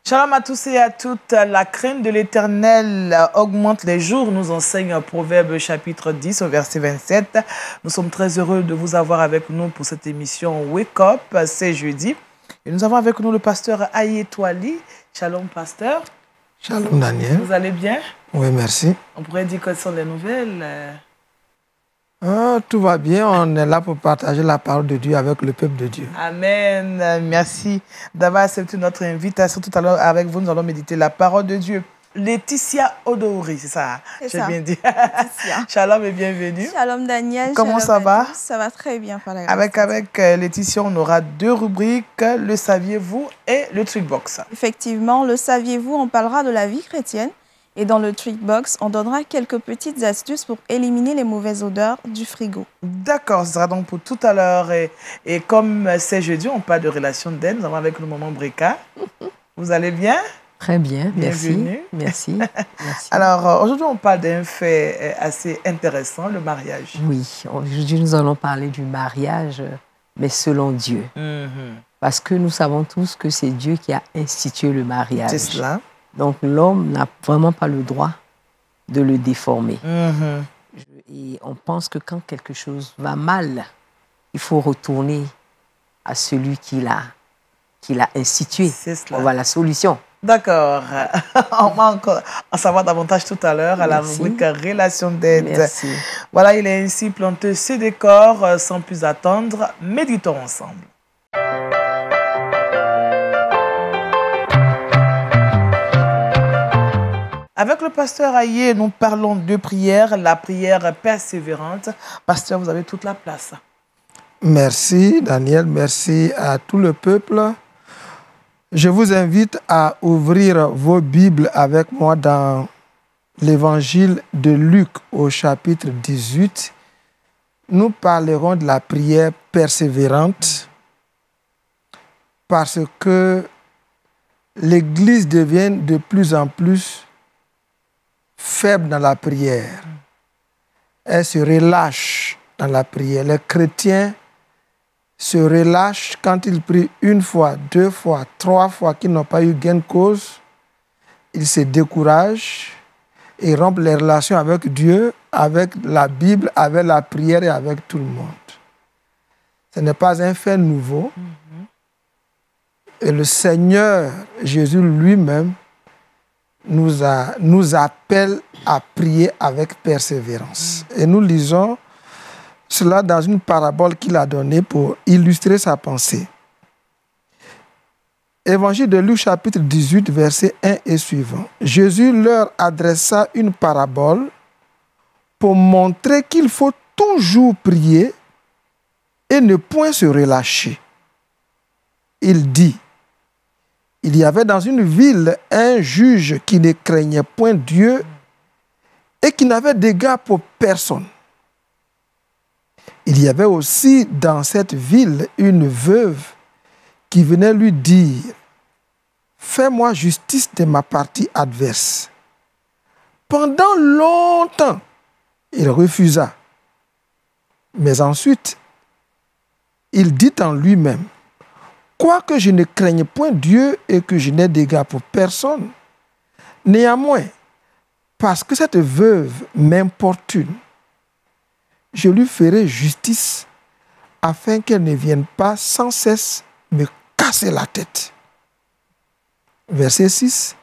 Shalom à tous et à toutes. La crainte de l'Éternel augmente les jours, nous enseigne Proverbe chapitre 10 au verset 27. Nous sommes très heureux de vous avoir avec nous pour cette émission Wake Up, c'est jeudi. Et nous avons avec nous le pasteur Ayetwali. Shalom pasteur. Shalom Daniel. Vous allez bien? Oui, merci. On pourrait dire quelles sont les nouvelles? Tout va bien, on est là pour partager la parole de Dieu avec le peuple de Dieu. Amen. Merci d'avoir accepté notre invitation. Tout à l'heure, avec vous, nous allons méditer la parole de Dieu. Laetitia Odouri, c'est ça? J'ai bien dit. Shalom et bienvenue. Shalom Daniel. Comment ça va? Ça va très bien. Par la grâce. Avec Laetitia, on aura deux rubriques, le saviez-vous et le Trickbox. Effectivement, le saviez-vous, on parlera de la vie chrétienne. Et dans le Trickbox, on donnera quelques petites astuces pour éliminer les mauvaises odeurs du frigo. D'accord, ce sera donc pour tout à l'heure. Et comme c'est jeudi, on parle de relations d'aide. Nous avons avec le moment Breka. Vous allez bien? Très bien, bienvenue. Merci. Alors, aujourd'hui, on parle d'un fait assez intéressant, le mariage. Oui, aujourd'hui, nous allons parler du mariage, mais selon Dieu. Parce que nous savons tous que c'est Dieu qui a institué le mariage. C'est cela. Donc, l'homme n'a vraiment pas le droit de le déformer. Et on pense que quand quelque chose va mal, il faut retourner à celui qui l'a institué. C'est cela. On voit la solution. D'accord. On va encore en savoir davantage tout à l'heure à la rubrique Relations d'aide. Merci. Voilà, il est ainsi planté ce décor. Sans plus attendre, méditons ensemble. Avec le pasteur Aye, nous parlons de prière, la prière persévérante. Pasteur, vous avez toute la place. Merci Daniel, merci à tout le peuple. Je vous invite à ouvrir vos Bibles avec moi dans l'évangile de Luc au chapitre 18. Nous parlerons de la prière persévérante parce que l'Église devient de plus en plus faible dans la prière. Elle se relâche dans la prière. Les chrétiens se relâchent quand ils prient une fois, deux fois, trois fois qu'ils n'ont pas eu gain de cause. Ils se découragent et rompent les relations avec Dieu, avec la Bible, avec la prière et avec tout le monde. Ce n'est pas un fait nouveau. Et le Seigneur Jésus lui-même nous appelle à prier avec persévérance. Et nous lisons cela dans une parabole qu'il a donnée pour illustrer sa pensée. Évangile de Luc chapitre 18, versets 1 et suivant. Jésus leur adressa une parabole pour montrer qu'il faut toujours prier et ne point se relâcher. Il dit: il y avait dans une ville un juge qui ne craignait point Dieu et qui n'avait d'égard pour personne. Il y avait aussi dans cette ville une veuve qui venait lui dire: fais-moi justice de ma partie adverse. Pendant longtemps, il refusa. Mais ensuite, il dit en lui-même: quoique je ne craigne point Dieu et que je n'ai d'égard pour personne, néanmoins, parce que cette veuve m'importune, je lui ferai justice afin qu'elle ne vienne pas sans cesse me casser la tête. Verset 6,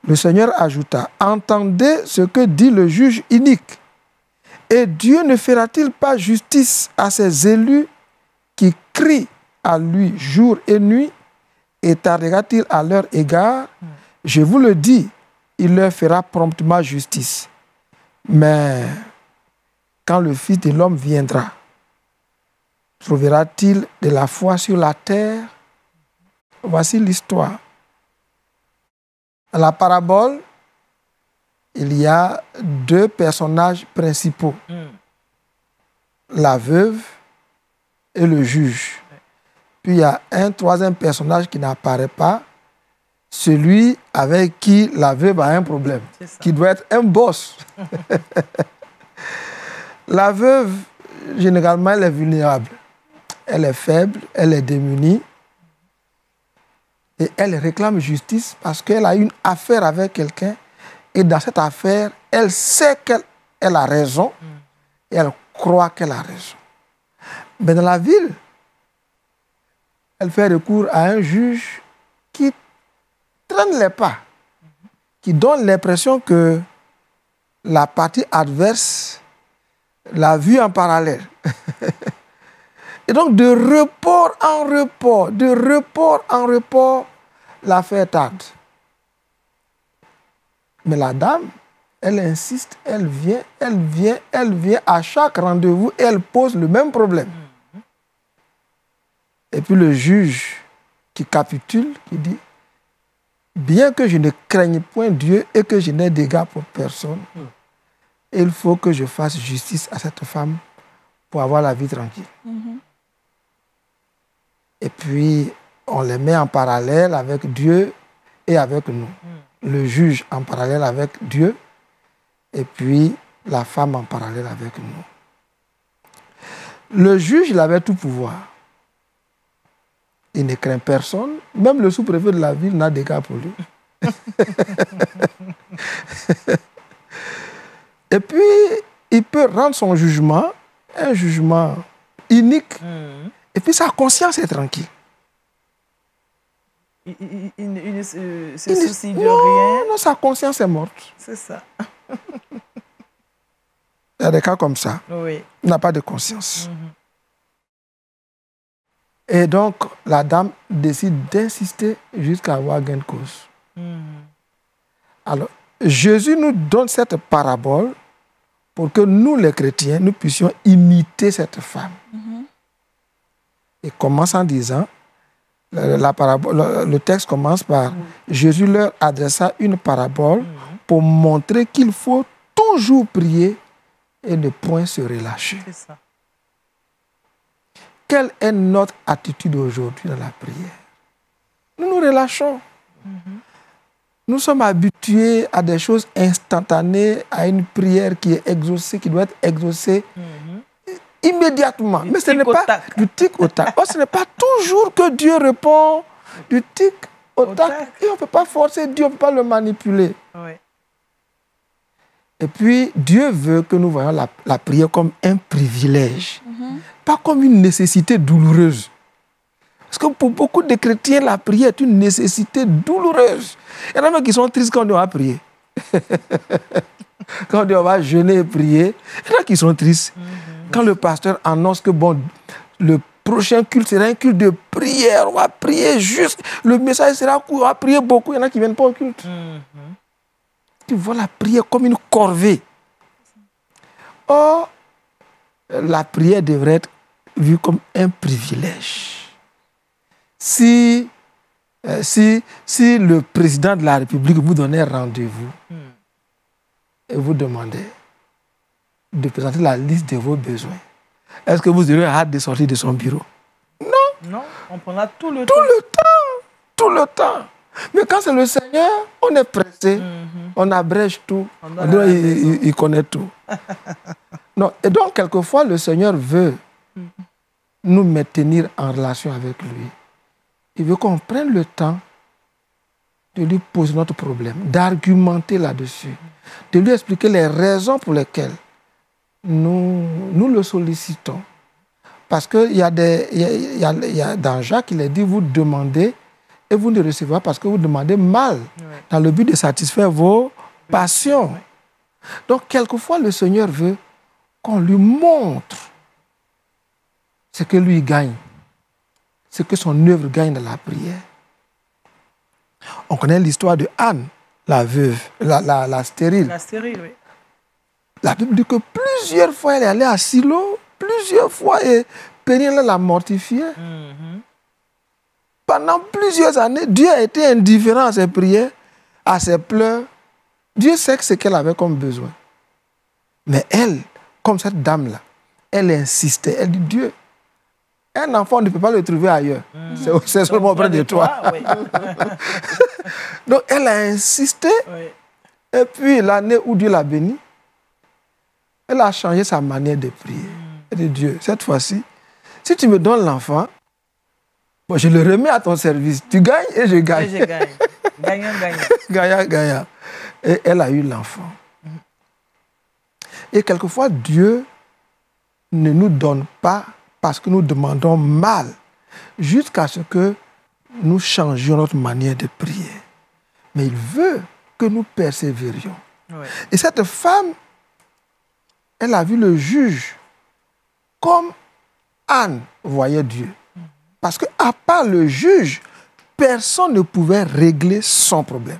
le Seigneur ajouta: entendez ce que dit le juge inique. Et Dieu ne fera-t-il pas justice à ses élus qui crient à lui jour et nuit, et tardera-t-il à leur égard? Je vous le dis, il leur fera promptement justice. Mais quand le Fils de l'homme viendra, trouvera-t-il de la foi sur la terre? Voici l'histoire. Dans la parabole, il y a deux personnages principaux, la veuve et le juge. Puis il y a un troisième personnage qui n'apparaît pas, celui avec qui la veuve a un problème, qui doit être un boss. La veuve, généralement, elle est vulnérable. Elle est faible, elle est démunie. Et elle réclame justice parce qu'elle a une affaire avec quelqu'un. Et dans cette affaire, elle sait qu'elle a raison. Et elle croit qu'elle a raison. Mais dans la ville, elle fait recours à un juge qui traîne les pas, qui donne l'impression que la partie adverse l'a vue en parallèle. Et donc, de report en report, l'affaire tarde. Mais la dame, elle insiste, elle vient. À chaque rendez-vous, elle pose le même problème. Et puis le juge qui capitule, qui dit, bien que je ne craigne point Dieu et que je n'ai d'égard pour personne, il faut que je fasse justice à cette femme pour avoir la vie tranquille. Et puis, on les met en parallèle avec Dieu et avec nous. Le juge en parallèle avec Dieu et puis la femme en parallèle avec nous. Le juge, il avait tout pouvoir. Il ne craint personne. Même le sous-préfet de la ville n'a d'égard pour lui. Et puis, il peut rendre son jugement, un jugement unique. Et puis, sa conscience est tranquille. Il ne se soucie de rien. Non, sa conscience est morte. C'est ça. Il y a des cas comme ça. Oui. Il n'a pas de conscience. Et donc, la dame décide d'insister jusqu'à avoir gain de cause. Alors, Jésus nous donne cette parabole pour que nous, les chrétiens, nous puissions imiter cette femme. Et commence en disant, le texte commence par Jésus leur adressa une parabole pour montrer qu'il faut toujours prier et ne point se relâcher. C'est ça. Quelle est notre attitude aujourd'hui dans la prière? Nous nous relâchons. Nous sommes habitués à des choses instantanées, à une prière qui est exaucée, qui doit être exaucée immédiatement. Mais ce n'est pas du tic au tac. Ce n'est pas toujours que Dieu répond du tic au tac. Et on ne peut pas forcer Dieu, on ne peut pas le manipuler. Oui. Et puis, Dieu veut que nous voyions la prière comme un privilège, pas comme une nécessité douloureuse. Parce que pour beaucoup de chrétiens, la prière est une nécessité douloureuse. Il y en a même qui sont tristes quand on va prier. Quand on dit on va jeûner et prier, il y en a qui sont tristes. Quand le pasteur annonce que bon, le prochain culte sera un culte de prière, on va prier juste, le message sera court, on va prier beaucoup, il y en a qui ne viennent pas au culte. Tu vois la prière comme une corvée. Or, la prière devrait être vue comme un privilège. Si le président de la République vous donnait rendez-vous et vous demandait de présenter la liste de vos besoins, est-ce que vous aurez hâte de sortir de son bureau? Non. Non, on prendra tout le temps. Tout le temps. Mais quand c'est le Seigneur, on est pressé, on abrège tout, il connaît tout. Non. Et donc, quelquefois, le Seigneur veut nous maintenir en relation avec lui. Il veut qu'on prenne le temps de lui poser notre problème, d'argumenter là-dessus, de lui expliquer les raisons pour lesquelles nous le sollicitons. Parce qu'il y a dans Jacques, il est dit, vous demandez et vous ne recevez pas parce que vous demandez mal, dans le but de satisfaire vos passions. Donc, quelquefois, le Seigneur veut qu'on lui montre ce que lui gagne, ce que son œuvre gagne dans la prière. On connaît l'histoire de Anne, la veuve, la stérile. La stérile, oui. La Bible dit que plusieurs fois, elle est allée à Silo, plusieurs fois, et Péniel l'a mortifiée. Pendant plusieurs années, Dieu a été indifférent à ses prières, à ses pleurs. Dieu sait ce qu'elle avait comme besoin. Mais elle, comme cette dame-là, elle insistait. Elle dit, Dieu, un enfant ne peut pas le trouver ailleurs. C'est seulement auprès de toi. Oui. Donc, elle a insisté. Oui. Et puis, l'année où Dieu l'a bénie, elle a changé sa manière de prier. Elle dit, Dieu, cette fois-ci, si tu me donnes l'enfant, Bon, je le remets à ton service. Tu gagnes et je gagne. Et je gagne. Gagnant, gagnant. Gagnant, gagnant. Et elle a eu l'enfant. Et quelquefois, Dieu ne nous donne pas parce que nous demandons mal, jusqu'à ce que nous changions notre manière de prier. Mais il veut que nous persévérions. Ouais. Et cette femme, elle a vu le juge comme Anne voyait Dieu. Parce qu'à part le juge, personne ne pouvait régler son problème.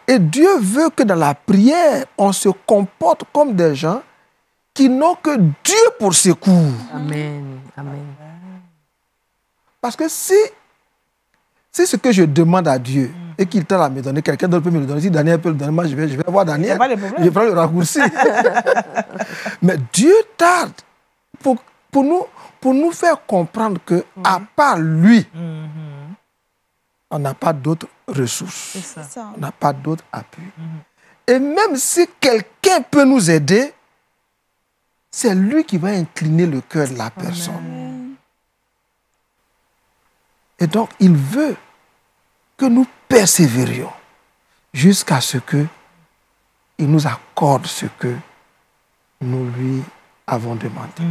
Et Dieu veut que dans la prière, on se comporte comme des gens qui n'ont que Dieu pour secours. Amen. Amen. Parce que si ce que je demande à Dieu et qu'il t'a à me donner, quelqu'un d'autre peut me le donner. Si Daniel peut le donner, moi je vais voir Daniel. pas de problème. Je prends le raccourci. Mais Dieu tarde pour nous faire comprendre que à part lui, on n'a pas d'autres ressources. C'est ça. On n'a pas d'autres appuis. Et même si quelqu'un peut nous aider, c'est lui qui va incliner le cœur de la personne. Et donc, il veut que nous persévérions jusqu'à ce qu'il nous accorde ce que nous lui avons demandé.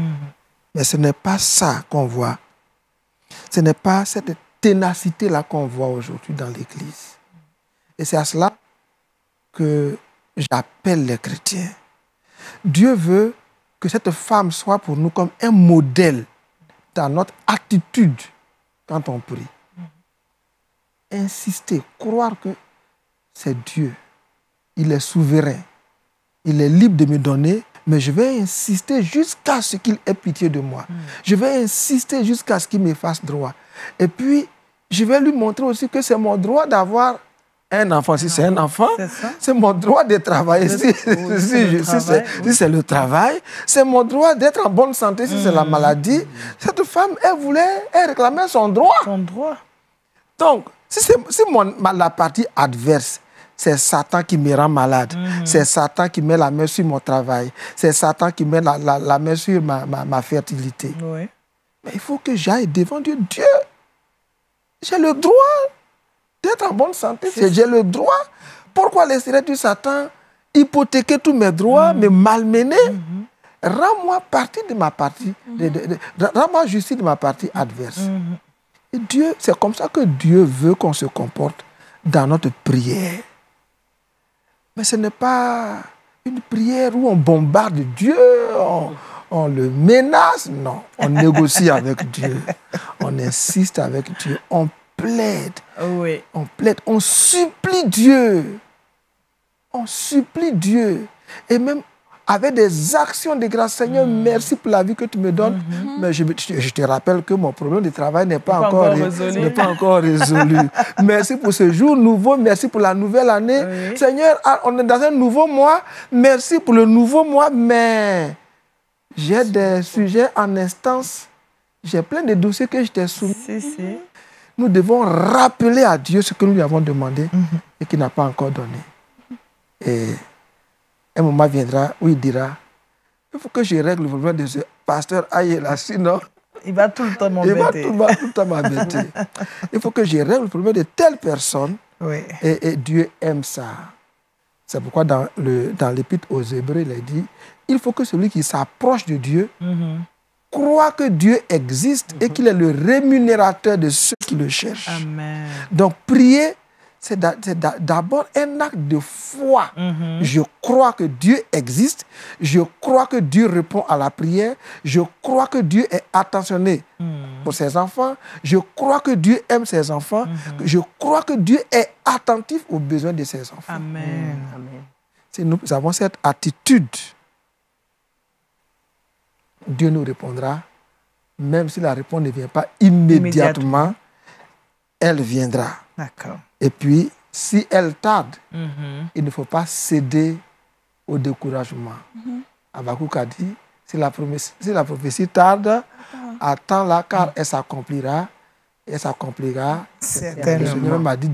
Mais ce n'est pas ça qu'on voit. Ce n'est pas cette ténacité-là qu'on voit aujourd'hui dans l'Église. Et c'est à cela que j'appelle les chrétiens. Dieu veut que cette femme soit pour nous comme un modèle dans notre attitude quand on prie. Insister, croire que c'est Dieu. Il est souverain. Il est libre de me donner, mais je vais insister jusqu'à ce qu'il ait pitié de moi. Je vais insister jusqu'à ce qu'il me fasse droit. Et puis, je vais lui montrer aussi que c'est mon droit d'avoir un enfant. Si c'est un enfant, c'est mon droit de travailler. Si c'est le travail, c'est mon droit d'être en bonne santé. Si c'est la maladie, cette femme, elle réclamait son droit. Son droit. Donc, si la partie adverse, c'est Satan qui me rend malade, c'est Satan qui met la main sur mon travail, c'est Satan qui met la main sur ma fertilité. Oui. Mais il faut que j'aille devant Dieu. Dieu, j'ai le droit d'être en bonne santé, j'ai le droit. Pourquoi laisserais-tu Satan hypothéquer tous mes droits, me malmener? Rends-moi partie de ma partie, rends-moi justice de ma partie adverse. Et Dieu, c'est comme ça que Dieu veut qu'on se comporte dans notre prière. Mais ce n'est pas une prière où on bombarde Dieu, on le menace. Non, on négocie avec Dieu. On insiste avec Dieu. On plaide. Oui. On plaide. On supplie Dieu. On supplie Dieu. Et même avec des actions de grâce. Seigneur, merci pour la vie que tu me donnes. Mais je te rappelle que mon problème de travail n'est pas encore résolu. Merci pour ce jour nouveau. Merci pour la nouvelle année. Oui. Seigneur, on est dans un nouveau mois. Merci pour le nouveau mois. Mais j'ai des sujets en instance. J'ai plein de dossiers que je t'ai soumis. Nous devons rappeler à Dieu ce que nous lui avons demandé et qu'il n'a pas encore donné. Et un moment viendra où il dira, il faut que je règle le problème de ce pasteur Aïe là, sinon il va tout le temps m'embêter. Il va tout le temps m'embêter. Il faut que je règle le problème de telle personne. Oui. Et Dieu aime ça. C'est pourquoi dans l'Épître aux Hébreux, il a dit, il faut que celui qui s'approche de Dieu croit que Dieu existe et qu'il est le rémunérateur de ceux qui le cherchent. Amen. Donc prier, c'est d'abord un acte de foi. Je crois que Dieu existe. Je crois que Dieu répond à la prière. Je crois que Dieu est attentionné pour ses enfants. Je crois que Dieu aime ses enfants. Je crois que Dieu est attentif aux besoins de ses enfants. Amen. Amen. Si nous avons cette attitude, Dieu nous répondra. Même si la réponse ne vient pas immédiatement. Elle viendra. D'accord. Et puis, si elle tarde, il ne faut pas céder au découragement. Habakkuk a dit, si la prophétie tarde, attends-la car elle s'accomplira. Elle s'accomplira. Certainement. Le Seigneur m'a dit,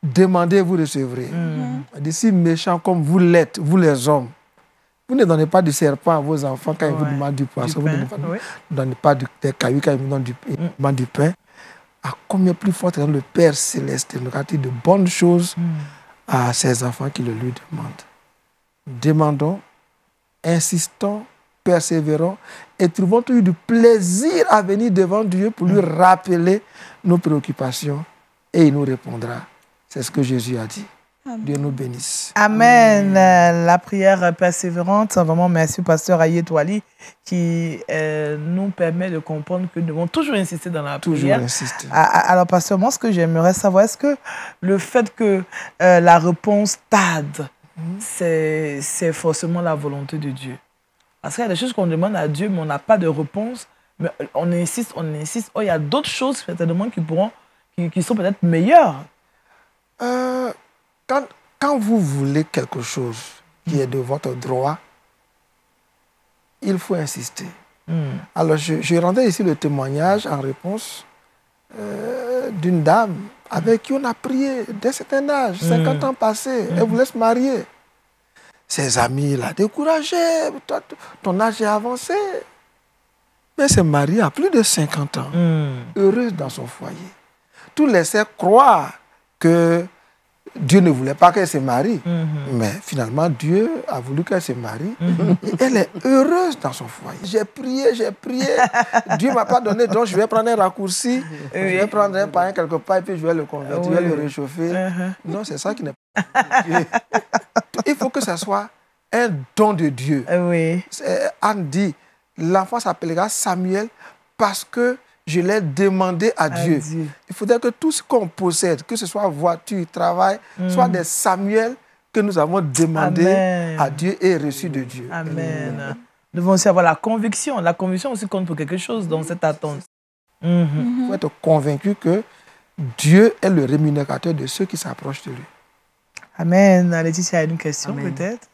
demandez, vous recevrez. Il a dit, si méchants comme vous l'êtes, vous les hommes, vous ne donnez pas du serpent à vos enfants quand ils vous demandent du poisson. Vous ne donnez pas des cailloux quand ils vous demandent du pain. à combien plus forte raison le Père Céleste donnera-t-il de bonnes choses à ses enfants qui le lui demandent. Demandons, insistons, persévérons et trouvons toujours du plaisir à venir devant Dieu pour lui rappeler nos préoccupations et il nous répondra. C'est ce que Jésus a dit. Amen. Dieu nous bénisse. Amen. La prière persévérante, vraiment merci Pasteur Ayetouali qui nous permet de comprendre que nous devons toujours insister dans la Toujours prière. insister. Alors Pasteur, moi ce que j'aimerais savoir, est-ce que le fait que la réponse tarde, c'est forcément la volonté de Dieu? Parce qu'il y a des choses qu'on demande à Dieu, mais on n'a pas de réponse. Mais on insiste, on insiste. Oh, il y a d'autres choses certainement qui sont peut-être meilleures. Quand vous voulez quelque chose qui est de votre droit, il faut insister. Alors, je rendais ici le témoignage en réponse d'une dame avec qui on a prié dès un certain âge, 50 ans passés. Elle voulait se marier. Ses amis l'ont découragée. Ton âge est avancé. Mais elle s'est mariée à plus de 50 ans, heureuse dans son foyer. Tout laissait croire que Dieu ne voulait pas qu'elle se marie. Mais finalement, Dieu a voulu qu'elle se marie. Et elle est heureuse dans son foyer. J'ai prié. Dieu ne m'a pas donné, donc je vais prendre un raccourci. Je vais prendre un pain quelque part et puis je vais le convertir, je vais le réchauffer. Non, c'est ça qui n'est pas Dieu. Il faut que ça soit un don de Dieu. Anne dit, l'enfant s'appellera Samuel parce que je l'ai demandé à Dieu. Il faudrait que tout ce qu'on possède, que ce soit voiture, travail, soit des Samuel que nous avons demandé à Dieu et reçu de Dieu. Amen. Nous devons aussi avoir la conviction. La conviction aussi compte pour quelque chose dans cette attente. Il faut être convaincu que Dieu est le rémunérateur de ceux qui s'approchent de lui. Amen. Laetitia a une question peut-être?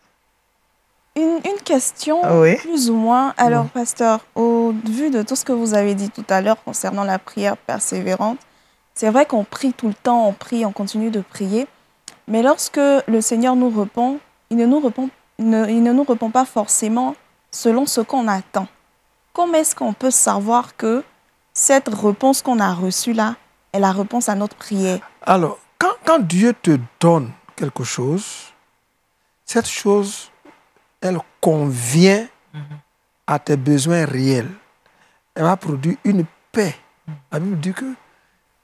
Une question, plus ou moins. Alors, pasteur, au vu de tout ce que vous avez dit tout à l'heure concernant la prière persévérante, c'est vrai qu'on prie tout le temps, on prie, on continue de prier. Mais lorsque le Seigneur nous répond, il ne nous répond pas forcément selon ce qu'on attend. Comment est-ce qu'on peut savoir que cette réponse qu'on a reçue là est la réponse à notre prière? Alors, quand Dieu te donne quelque chose, cette chose, elle convient à tes besoins réels. Elle va produire une paix. La Bible dit que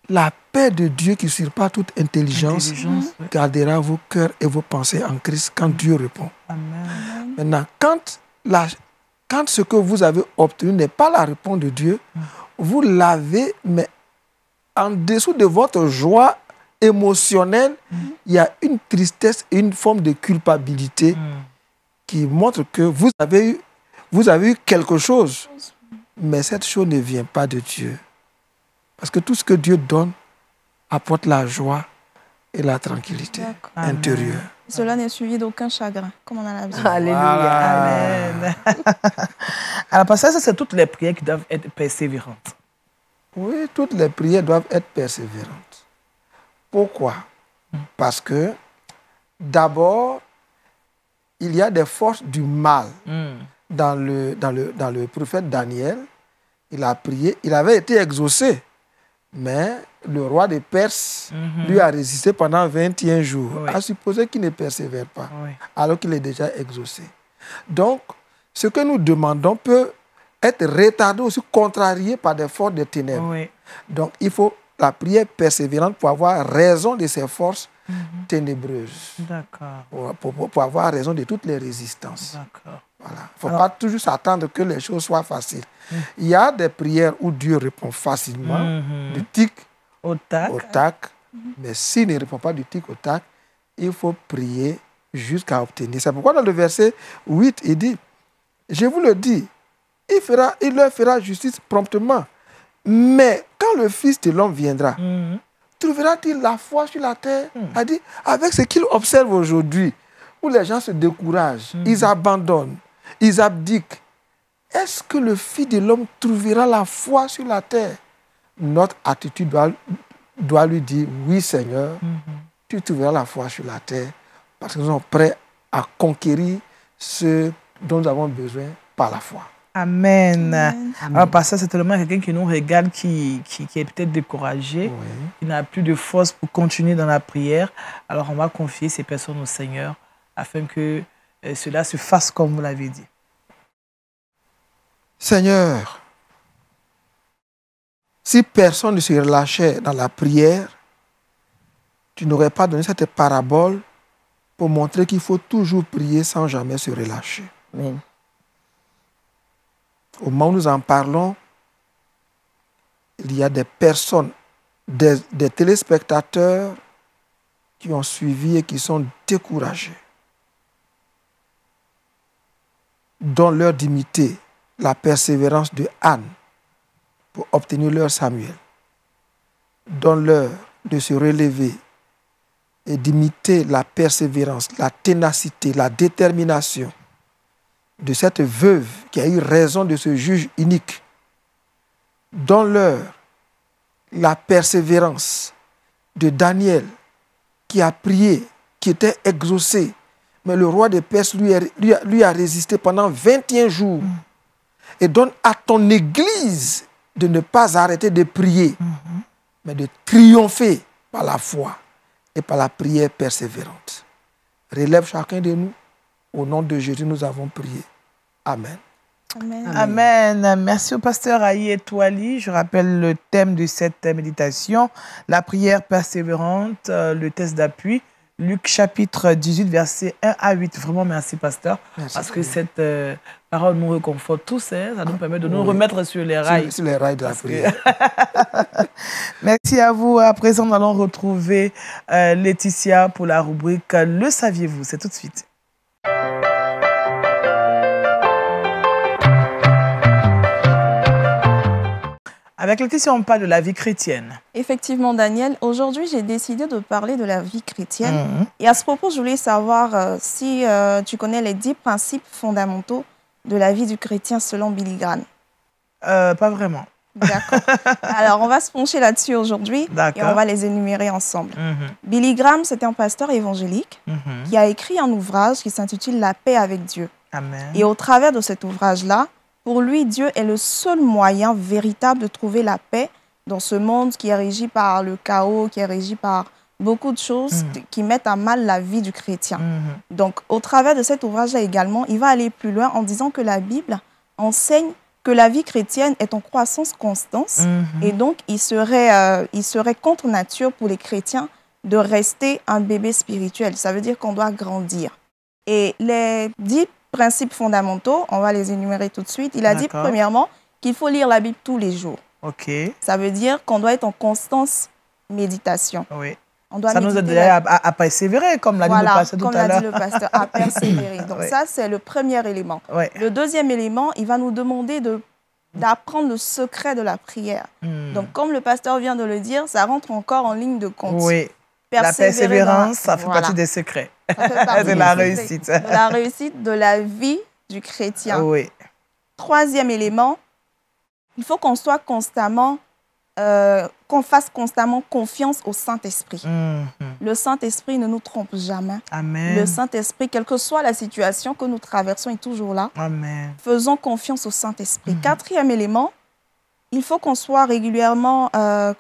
la paix de Dieu qui surpasse toute intelligence gardera vos cœurs et vos pensées en Christ quand Dieu répond. Amen. Maintenant, quand ce que vous avez obtenu n'est pas la réponse de Dieu, vous l'avez, mais en dessous de votre joie émotionnelle, il y a une tristesse et une forme de culpabilité qui montre que vous avez eu quelque chose, mais cette chose ne vient pas de Dieu. Parce que tout ce que Dieu donne apporte la joie et la tranquillité intérieure. Cela n'est suivi d'aucun chagrin, comme on a l'habitude. Alléluia. Amen. Alors, parce que ça, c'est toutes les prières qui doivent être persévérantes. Oui, toutes les prières doivent être persévérantes. Pourquoi? Parce que, d'abord, il y a des forces du mal. Dans le prophète Daniel, il a prié, il avait été exaucé, mais le roi de Perse lui a résisté pendant 21 jours, a supposé qu'il ne persévère pas, alors qu'il est déjà exaucé. Donc, ce que nous demandons peut être retardé, aussi contrarié par des forces de ténèbres. Donc, il faut la prière persévérante pour avoir raison de ces forces ténébreuses. Pour avoir raison de toutes les résistances. Voilà. Il ne faut pas toujours s'attendre que les choses soient faciles. Il y a des prières où Dieu répond facilement, du tic au tac. Mais s'il ne répond pas du tic au tac, il faut prier jusqu'à obtenir. C'est pourquoi dans le verset 8, il dit, je vous le dis, il leur fera justice promptement. Mais quand le Fils de l'homme viendra, trouvera-t-il la foi sur la terre? A dit, avec ce qu'il observe aujourd'hui, où les gens se découragent, ils abandonnent, ils abdiquent. Est-ce que le Fils de l'homme trouvera la foi sur la terre? Notre attitude doit lui dire, oui Seigneur, tu trouveras la foi sur la terre, parce que nous sommes prêts à conquérir ce dont nous avons besoin par la foi. Amen. Amen. Alors, pasteur, c'est tellement quelqu'un qui nous regarde, qui est peut-être découragé, qui n'a plus de force pour continuer dans la prière. Alors, on va confier ces personnes au Seigneur afin que cela se fasse comme vous l'avez dit. Seigneur, si personne ne se relâchait dans la prière, tu n'aurais pas donné cette parabole pour montrer qu'il faut toujours prier sans jamais se relâcher. Amen. Au moment où nous en parlons, il y a des personnes, des téléspectateurs qui ont suivi et qui sont découragés. Donne-leur d'imiter la persévérance de Anne pour obtenir leur Samuel. Donne-leur de se relever et d'imiter la persévérance, la ténacité, la détermination de cette veuve qui a eu raison de ce juge unique. Donne-leur la persévérance de Daniel qui a prié, qui était exaucé, mais le roi de Perse lui a résisté pendant 21 jours. Et donne à ton Église de ne pas arrêter de prier, mais de triompher par la foi et par la prière persévérante. Relève chacun de nous. Au nom de Jésus, nous avons prié. Amen. Amen. Amen. Merci au pasteur Aïe Etouali. Je rappelle le thème de cette méditation, la prière persévérante, le test d'appui. Luc chapitre 18, versets 1 à 8. Vraiment, merci, pasteur. Merci parce que cette parole nous réconforte tous. Hein, ça nous permet de nous remettre sur les rails. Sur les rails de la prière. Merci à vous. À présent, nous allons retrouver Laetitia pour la rubrique Le saviez-vous? C'est tout de suite. Avec Laetitia, on parle de la vie chrétienne. Effectivement, Daniel. Aujourd'hui, j'ai décidé de parler de la vie chrétienne. Et à ce propos, je voulais savoir si tu connais les 10 principes fondamentaux de la vie du chrétien selon Billy Graham. Pas vraiment. D'accord. Alors, on va se pencher là-dessus aujourd'hui et on va les énumérer ensemble. Billy Graham, c'était un pasteur évangélique qui a écrit un ouvrage qui s'intitule « La paix avec Dieu ». Amen. Et au travers de cet ouvrage-là, pour lui, Dieu est le seul moyen véritable de trouver la paix dans ce monde qui est régi par le chaos, qui est régi par beaucoup de choses qui mettent à mal la vie du chrétien. Donc, au travers de cet ouvrage-là également, il va aller plus loin en disant que la Bible enseigne que la vie chrétienne est en croissance constante et donc il serait contre nature pour les chrétiens de rester un bébé spirituel. Ça veut dire qu'on doit grandir. Et les 10 principes fondamentaux, on va les énumérer tout de suite. Il a dit premièrement qu'il faut lire la Bible tous les jours. Ça veut dire qu'on doit être en constante méditation. Oui. On doit ça nous aide à persévérer, comme l'a dit le pasteur tout à l'heure. Comme l'a dit le pasteur, à persévérer. Donc ça, c'est le premier élément. Le deuxième élément, il va nous demander d'apprendre le secret de la prière. Donc comme le pasteur vient de le dire, ça rentre encore en ligne de compte. Oui. La persévérance, ça fait partie des secrets. De la réussite. De la réussite de la vie du chrétien. Oui. Troisième élément, il faut qu'on soit constamment, qu'on fasse constamment confiance au Saint-Esprit. Le Saint-Esprit ne nous trompe jamais. Amen. Le Saint-Esprit, quelle que soit la situation que nous traversons, est toujours là. Amen. Faisons confiance au Saint-Esprit. Quatrième élément, il faut qu'on soit régulièrement,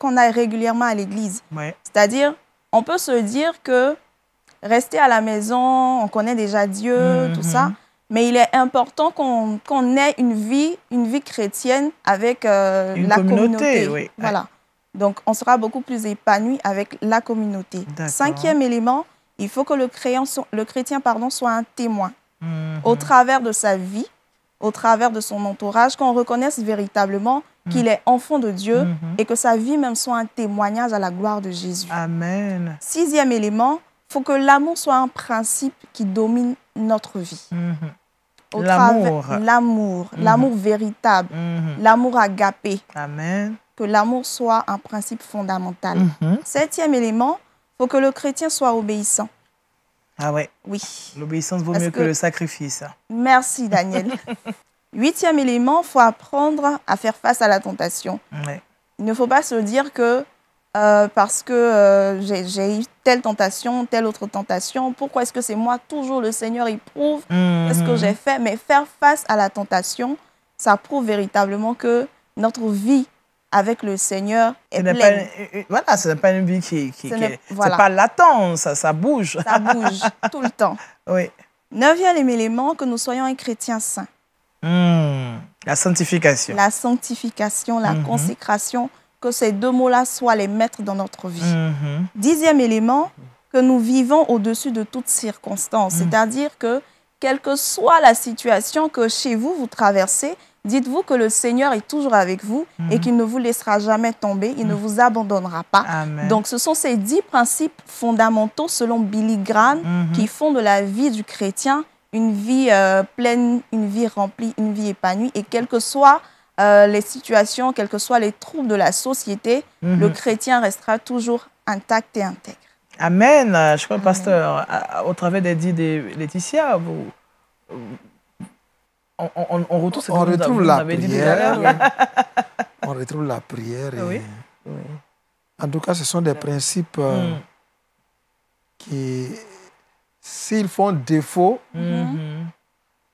qu'on aille régulièrement à l'église. C'est-à-dire, on peut se dire que rester à la maison, on connaît déjà Dieu, tout ça, mais il est important qu'on ait une vie chrétienne avec la communauté. Oui. Voilà. Donc, on sera beaucoup plus épanoui avec la communauté. Cinquième élément, il faut que le chrétien soit un témoin au travers de sa vie, au travers de son entourage, qu'on reconnaisse véritablement qu'il est enfant de Dieu et que sa vie même soit un témoignage à la gloire de Jésus. Amen. Sixième élément, il faut que l'amour soit un principe qui domine notre vie. L'amour véritable, l'amour agapé. Amen. Que l'amour soit un principe fondamental. Septième élément, il faut que le chrétien soit obéissant. Ah ouais. Oui. L'obéissance vaut mieux que le sacrifice. Merci, Daniel. Huitième élément, il faut apprendre à faire face à la tentation. Il ne faut pas se dire que parce que j'ai eu telle tentation, telle autre tentation, pourquoi est-ce que c'est moi toujours le Seigneur éprouve ce que j'ai fait? Mais faire face à la tentation, ça prouve véritablement que notre vie avec le Seigneur est pleine. Voilà, ce n'est pas une vie qui voilà. C'est pas latent, ça bouge. Ça bouge tout le temps. Oui. 9e élément, que nous soyons un chrétien saint. La sanctification. La sanctification, la consécration, que ces deux mots-là soient les maîtres dans notre vie. 10e élément, que nous vivons au-dessus de toutes circonstances. C'est-à-dire que, quelle que soit la situation que chez vous, vous traversez, dites-vous que le Seigneur est toujours avec vous et qu'il ne vous laissera jamais tomber, il ne vous abandonnera pas. Amen. Donc, ce sont ces 10 principes fondamentaux, selon Billy Graham, qui font de la vie du chrétien une vie pleine, une vie remplie, une vie épanouie. Et quelles que soient les situations, quels que soient les troubles de la société, le chrétien restera toujours intact et intègre. Amen. Je crois, pasteur, au travers des dits de Laetitia, on retrouve ce que vous avez dit tout à l'heure. On retrouve la prière. Et... Oui. En tout cas, ce sont des principes qui, s'ils font défaut,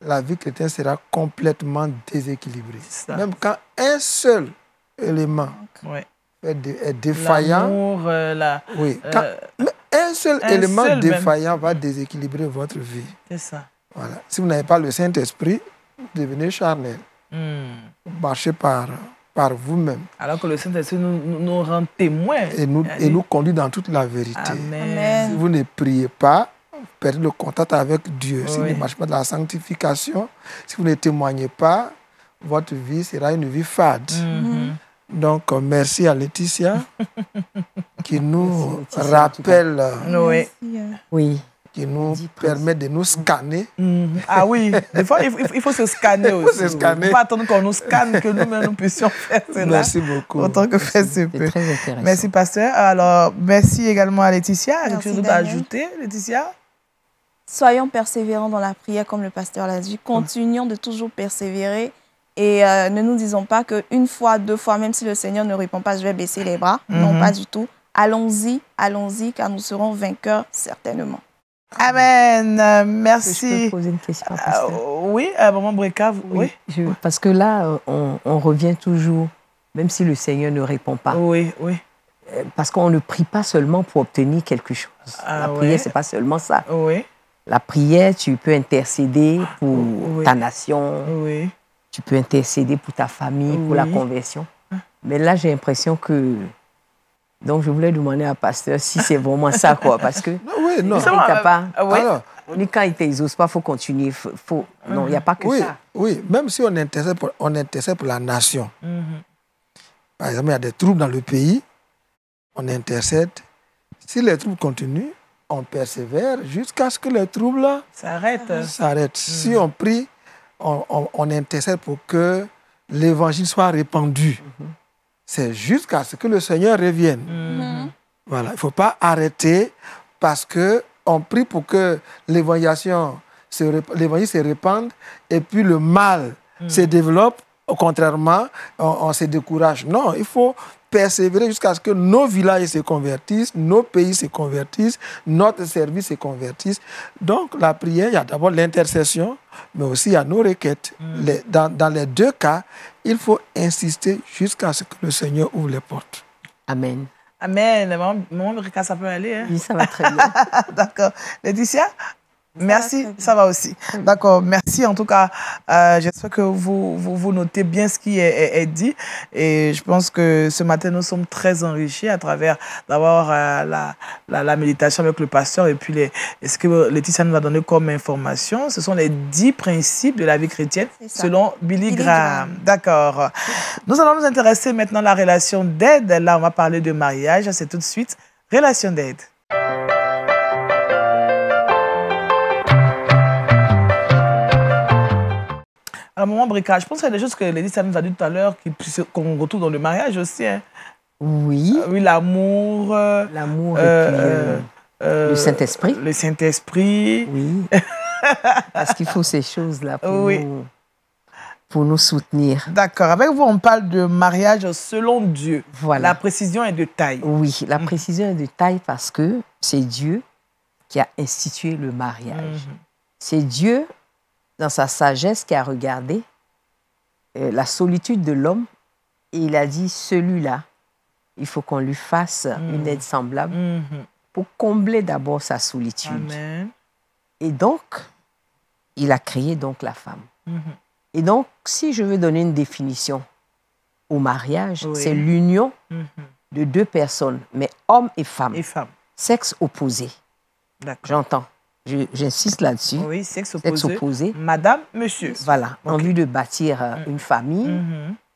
la vie chrétienne sera complètement déséquilibrée. Même quand un seul élément est défaillant, quand un seul élément défaillant va déséquilibrer votre vie. C'est ça. Voilà. Si vous n'avez pas le Saint-Esprit, vous devenez charnel. Vous marchez par vous-même. Alors que le Saint-Esprit nous rend témoins. Et nous conduit dans toute la vérité. Amen. Si vous ne priez pas, vous perdez le contact avec Dieu. Si vous ne marchez pas dans la sanctification, si vous ne témoignez pas, votre vie sera une vie fade. Donc, merci à Laetitia qui nous rappelle, qui nous permet de nous scanner. Ah oui, des fois, il faut se scanner aussi. Il ne faut pas attendre qu'on nous scanne, que nous-mêmes nous puissions faire cela. Merci beaucoup. Autant que faire se peut. Très intéressant. Merci, pasteur. Alors, merci également à Laetitia. Quelque chose d'autre à ajouter, Laetitia? Soyons persévérants dans la prière, comme le pasteur l'a dit. Continuons de toujours persévérer. Et ne nous disons pas qu'une fois, 2 fois, même si le Seigneur ne répond pas, je vais baisser les bras. Non, pas du tout. Allons-y, car nous serons vainqueurs certainement. Amen. Merci. Je peux poser une question, pasteur? Oui, Maman Breka. Oui. Parce que là, on revient toujours, même si le Seigneur ne répond pas. Oui. Parce qu'on ne prie pas seulement pour obtenir quelque chose. La prière, ce n'est pas seulement ça. La prière, tu peux intercéder pour ta nation. Tu peux intercéder pour ta famille, pour la conversion. Mais là, j'ai l'impression que... Donc, je voulais demander à pasteur si c'est vraiment ça, quoi. Parce que... non. Alors, quand il t'exauce pas, il faut continuer. Non, il n'y a pas que ça. Oui, même si on intercède pour la nation. Par exemple, il y a des troubles dans le pays. On intercède. Si les troubles continuent, on persévère jusqu'à ce que les troubles s'arrêtent. Si on prie, on intercède pour que l'évangile soit répandu. C'est jusqu'à ce que le Seigneur revienne. Voilà, il ne faut pas arrêter parce qu'on prie pour que l'évangile se répande et puis le mal se développe. Contrairement, on se décourage. Non, il faut persévérer jusqu'à ce que nos villages se convertissent, nos pays se convertissent, notre service se convertisse. Donc, la prière, il y a d'abord l'intercession, mais aussi il y a nos requêtes. Dans les 2 cas, il faut insister jusqu'à ce que le Seigneur ouvre les portes. Amen. Amen. Maman Breka, ça peut aller. Oui, ça va très bien. D'accord. Laetitia? Merci, ça va aussi. D'accord, merci. En tout cas, j'espère que vous notez bien ce qui est dit. Et je pense que ce matin, nous sommes très enrichis à travers d'abord la méditation avec le pasteur et puis ce que Laetitia nous a donné comme information. Ce sont les 10 principes de la vie chrétienne selon Billy Graham. D'accord. Nous allons nous intéresser maintenant à la relation d'aide. Là, on va parler de mariage. C'est tout de suite relation d'aide. Alors, Maman Breka, je pense qu'il y a des choses que Laetitia nous a dit tout à l'heure qu'on retrouve dans le mariage aussi. Hein. Oui. Oui, l'amour. L'amour et puis le Saint-Esprit. Le Saint-Esprit. Oui. Parce qu'il faut ces choses-là pour nous soutenir. D'accord. Avec vous, on parle de mariage selon Dieu. Voilà. La précision est de taille. Oui, la précision est de taille parce que c'est Dieu qui a institué le mariage. C'est Dieu, dans sa sagesse, qui a regardé la solitude de l'homme. Et il a dit, celui-là, il faut qu'on lui fasse une aide semblable pour combler d'abord sa solitude. Amen. Et donc, il a créé donc la femme. Et donc, si je veux donner une définition au mariage, c'est l'union de deux personnes, mais homme et femme. Sexe opposé. J'entends. J'insiste là-dessus. Oui, sexe opposé. Madame, monsieur. Voilà, en vue de bâtir une famille,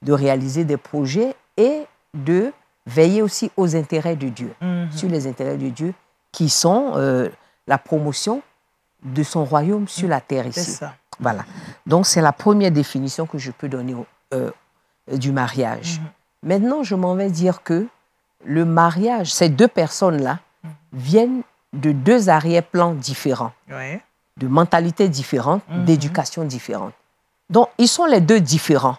de réaliser des projets et de veiller aussi aux intérêts de Dieu, sur les intérêts de Dieu qui sont la promotion de son royaume sur la terre ici. C'est ça. Voilà. Donc, c'est la première définition que je peux donner du mariage. Maintenant, je m'en vais dire que le mariage, ces deux personnes-là viennent de deux arrière-plans différents, de mentalités différentes, d'éducation différente. Donc, ils sont les deux différents.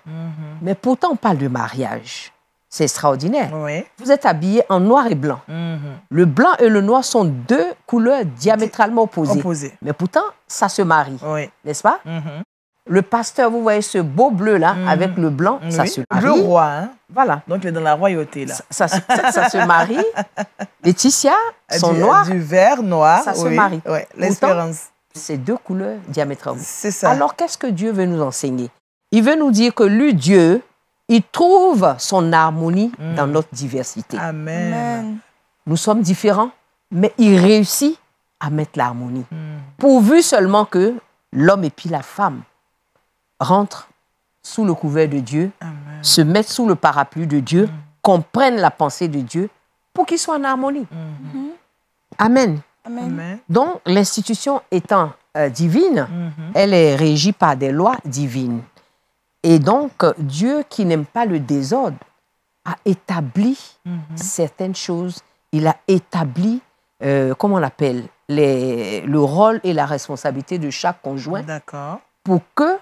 Mais pourtant, on parle de mariage. C'est extraordinaire. Vous êtes habillés en noir et blanc. Le blanc et le noir sont deux couleurs diamétralement opposées. Mais pourtant, ça se marie. N'est-ce pas? Le pasteur, vous voyez ce beau bleu-là, avec le blanc, ça se marie. Le roi, hein? Voilà. Donc, il est dans la royauté, là. Ça se marie. Laetitia, son noir. Du vert, noir. Ça se marie. L'espérance. C'est deux couleurs diamétralement. C'est ça. Alors, qu'est-ce que Dieu veut nous enseigner? Il veut nous dire que lui, Dieu, il trouve son harmonie dans notre diversité. Amen. Nous sommes différents, mais il réussit à mettre l'harmonie. Pourvu seulement que l'homme et puis la femme rentrent sous le couvert de Dieu, se mettent sous le parapluie de Dieu, comprennent la pensée de Dieu pour qu'ils soient en harmonie. Amen. Donc, l'institution étant divine, elle est régie par des lois divines. Et donc, Dieu, qui n'aime pas le désordre, a établi certaines choses. Il a établi, comment on l'appelle, le rôle et la responsabilité de chaque conjoint pour que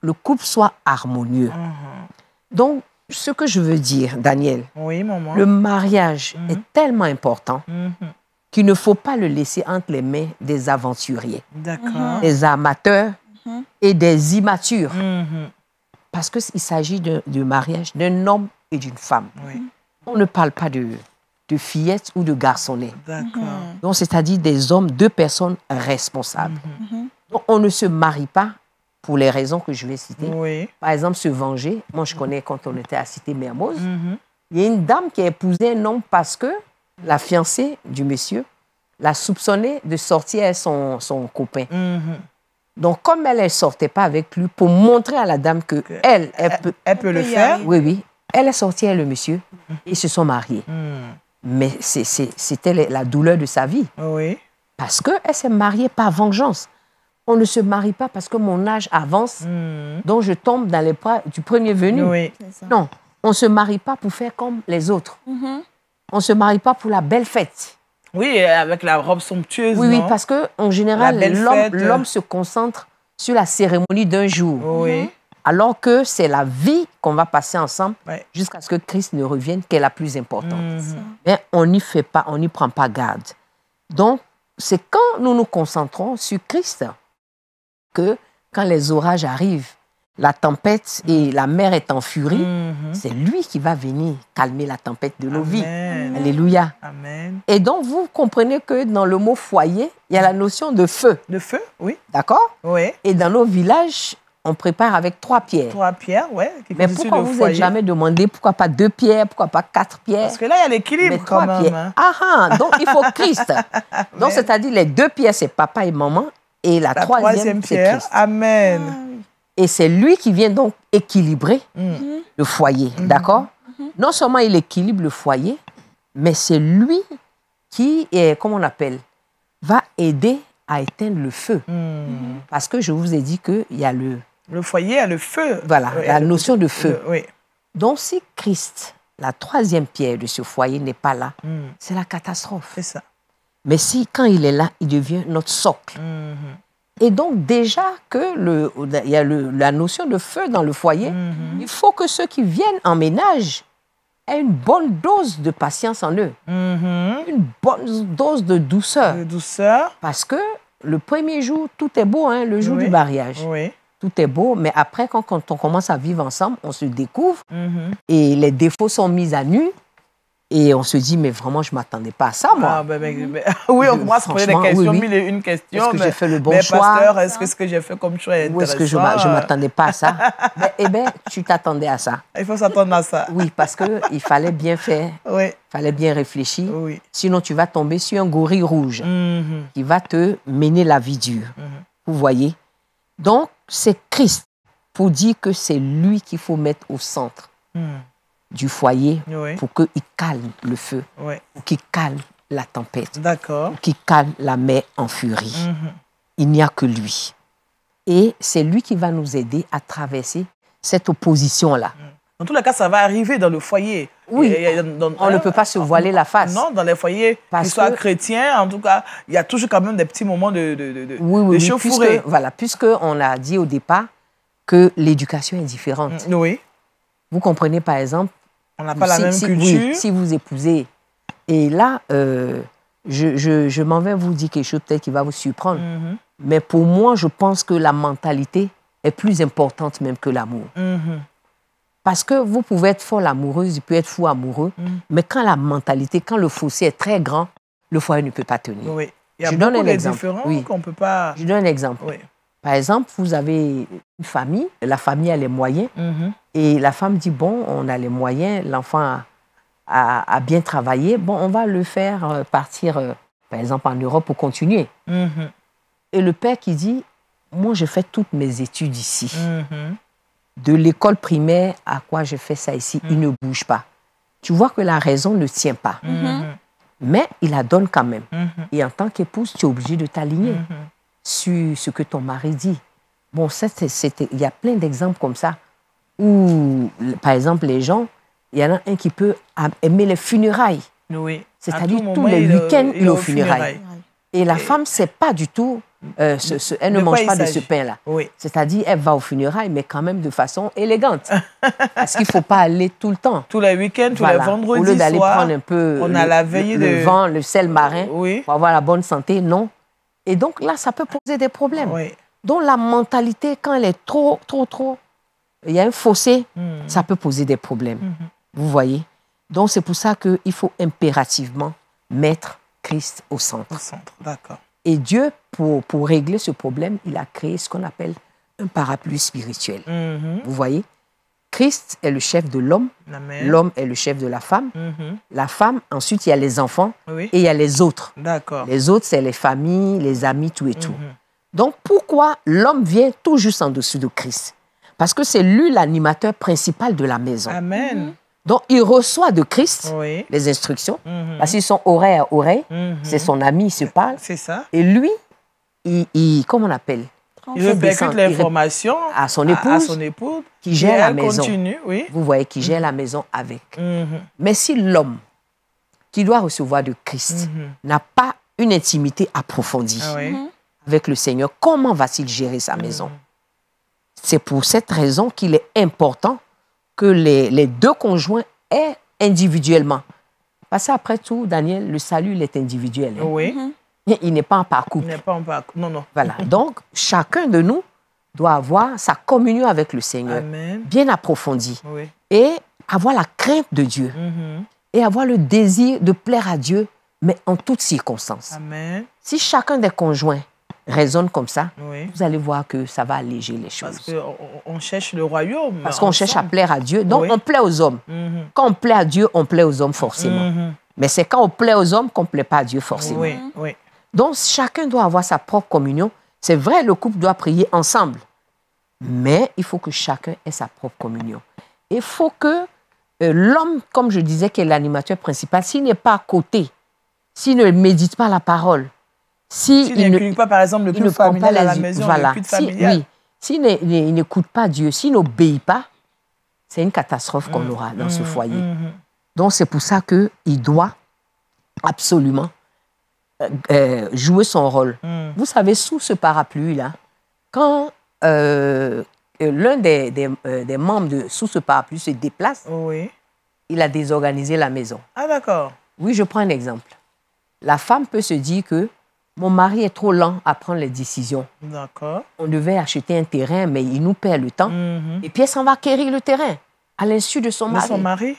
le couple soit harmonieux. Donc, ce que je veux dire, Daniel, le mariage est tellement important qu'il ne faut pas le laisser entre les mains des aventuriers, des amateurs et des immatures. Parce qu'il s'agit du mariage d'un homme et d'une femme. On ne parle pas de fillettes ou de garçonnets. Donc, c'est-à-dire des hommes, deux personnes responsables. Donc, on ne se marie pas pour les raisons que je vais citer. Par exemple, se venger. Moi, je connais quand on était à Cité-Mermoz. Il y a une dame qui a épousé un homme parce que la fiancée du monsieur l'a soupçonné de sortir avec son copain. Donc, comme elle ne sortait pas avec lui, pour montrer à la dame qu'elle peut le faire. Oui. Elle est sortie avec le monsieur et ils se sont mariés. Mais c'était la douleur de sa vie. Parce qu'elle s'est mariée par vengeance. On ne se marie pas parce que mon âge avance, donc je tombe dans les bras du premier venu. Non, on ne se marie pas pour faire comme les autres. On ne se marie pas pour la belle fête. Oui, avec la robe somptueuse. Oui, parce qu'en général, l'homme se concentre sur la cérémonie d'un jour. Alors que c'est la vie qu'on va passer ensemble jusqu'à ce que Christ ne revienne qui est la plus importante. Mais on n'y fait pas, on n'y prend pas garde. Donc, c'est quand nous nous concentrons sur Christ que quand les orages arrivent, la tempête et la mer est en furie, c'est lui qui va venir calmer la tempête de nos vies. Alléluia. Et donc, vous comprenez que dans le mot foyer, il y a la notion de feu. De feu, oui. D'accord? Et dans nos villages, on prépare avec 3 pierres. 3 pierres, mais pourquoi vous n'êtes jamais demandé pourquoi pas 2 pierres, pourquoi pas 4 pierres? Parce que là, il y a l'équilibre quand même. Donc il faut Christ. Donc, c'est-à-dire les 2 pierres, c'est papa et maman. Et la troisième pierre, c'est Christ. Amen. Et c'est lui qui vient donc équilibrer le foyer, d'accord? Non seulement il équilibre le foyer, mais c'est lui qui, comment on appelle, va aider à éteindre le feu. Parce que je vous ai dit qu'il y a le foyer a le feu. Voilà, la notion de feu. Donc, si Christ, la 3e pierre de ce foyer, n'est pas là, c'est la catastrophe. C'est ça. Mais si, quand il est là, il devient notre socle. Et donc, déjà il y a la notion de feu dans le foyer, il faut que ceux qui viennent en ménage aient une bonne dose de patience en eux. Une bonne dose de douceur. De douceur. Parce que le premier jour, tout est beau, hein, le jour du mariage. tout est beau, mais après, quand on commence à vivre ensemble, on se découvre et les défauts sont mis à nu. Et on se dit, mais vraiment, je ne m'attendais pas à ça, moi. Oui, on commence à poser des questions, mille et une questions. Est-ce que j'ai fait le bon choix? Pasteur, est-ce que ce que j'ai fait comme choix est intéressant? Ou est-ce que je ne m'attendais pas à ça? Eh bien, tu t'attendais à ça. Il faut s'attendre à ça. Oui, parce qu'il fallait bien faire, il fallait bien réfléchir. Oui. Sinon, tu vas tomber sur un gorille rouge qui va te mener la vie dure. Vous voyez? Donc, c'est Christ pour dire que c'est lui qu'il faut mettre au centre du foyer pour qu'il calme le feu, pour qu'il calme la tempête, pour qu'il calme la mer en furie. Il n'y a que lui. Et c'est lui qui va nous aider à traverser cette opposition-là. Dans tous les cas, ça va arriver dans le foyer. Oui, on ne peut pas se voiler la face. Non, dans les foyers, qu'ils soient chrétiens, en tout cas, il y a toujours quand même des petits moments de chauffourée. Puisqu'on a dit au départ que l'éducation est différente. Oui. Vous comprenez, par exemple, on n'a pas la même culture. Oui, si vous épousez. Et là, je m'en vais vous dire quelque chose peut-être qui va vous surprendre. Mais pour moi, je pense que la mentalité est plus importante même que l'amour. Parce que vous pouvez être folle amoureuse, il peut être fou amoureux, mais quand la mentalité, quand le fossé est très grand, le foyer ne peut pas tenir. Oui. Il y a beaucoup de différents qu'on ne peut pas... Je donne un exemple. Oui. Par exemple, vous avez une famille, la famille a les moyens, et la femme dit, bon, on a les moyens, l'enfant a bien travaillé, bon, on va le faire partir, par exemple, en Europe pour continuer. Et le père qui dit, moi, je fais toutes mes études ici. De l'école primaire à quoi je fais ça ici, il ne bouge pas. Tu vois que la raison ne tient pas. Mais il la donne quand même. Et en tant qu'épouse, tu es obligé de t'aligner sur ce que ton mari dit. Bon, il y a plein d'exemples comme ça où, par exemple, les gens, il y en a un qui peut aimer les funérailles. Oui. C'est-à-dire tous les week-ends, il est aux funérailles. Et la femme, c'est pas du tout... elle ne mange pas de ce pain-là. Oui. C'est-à-dire, elle va aux funérailles, mais quand même de façon élégante. Parce qu'il ne faut pas aller tout le temps. Tous les week-ends, tous les vendredis. Au lieu d'aller prendre un peu le vent, le sel marin, pour avoir la bonne santé, non. Et donc là, ça peut poser des problèmes. Donc la mentalité, quand elle est trop, il y a un fossé, ça peut poser des problèmes. Vous voyez? Donc c'est pour ça qu'il faut impérativement mettre Christ au centre. Au centre, d'accord. Et Dieu, pour régler ce problème, il a créé ce qu'on appelle un parapluie spirituel. Vous voyez? Christ est le chef de l'homme, l'homme est le chef de la femme. La femme, ensuite, il y a les enfants et il y a les autres. D'accord. Les autres, c'est les familles, les amis, tout et tout. Donc, pourquoi l'homme vient tout juste en dessous de Christ? Parce que c'est lui l'animateur principal de la maison. Amen. Donc, il reçoit de Christ les instructions, parce qu'ils sont oreille à oreille, c'est son ami, il se parle. C'est ça. Et lui, comment on appelle? Il répercute l'information à son épouse, qui gère la maison. Continue, oui. Vous voyez, qui gère la maison avec. Mais si l'homme qui doit recevoir de Christ n'a pas une intimité approfondie avec le Seigneur, comment va-t-il gérer sa maison? C'est pour cette raison qu'il est important que les deux conjoints aient individuellement. Parce qu'après tout, Daniel, le salut, il est individuel. Hein? Oui. Il n'est pas en parcours. Il n'est pas en parcours. Non, non. Voilà. Donc, chacun de nous doit avoir sa communion avec le Seigneur, bien approfondie. Oui. Et avoir la crainte de Dieu. Et avoir le désir de plaire à Dieu, mais en toutes circonstances. Amen. Si chacun des conjoints raisonne comme ça, vous allez voir que ça va alléger les choses. Parce qu'on cherche le royaume. Parce qu'on cherche à plaire à Dieu. Donc, on plaît aux hommes. Quand on plaît à Dieu, on plaît aux hommes forcément. Mais c'est quand on plaît aux hommes qu'on ne plaît pas à Dieu forcément. Oui. Donc, chacun doit avoir sa propre communion. C'est vrai, le couple doit prier ensemble. Mais il faut que chacun ait sa propre communion. Il faut que l'homme, comme je disais, qui est l'animateur principal, s'il n'est pas à côté, s'il ne médite pas la parole, s'il n'inculque pas, par exemple, le culte familial à la maison, le culte familial. S'il n'écoute pas Dieu, s'il n'obéit pas, c'est une catastrophe qu'on aura dans ce foyer. Donc, c'est pour ça qu'il doit absolument jouer son rôle. Vous savez, sous ce parapluie-là, quand l'un des membres sous ce parapluie se déplace, il a désorganisé la maison. Ah, d'accord. Oui, je prends un exemple. La femme peut se dire que mon mari est trop lent à prendre les décisions. D'accord. On devait acheter un terrain, mais il nous perd le temps. Et puis, elle s'en va acquérir le terrain, à l'insu de son mari. De son mari?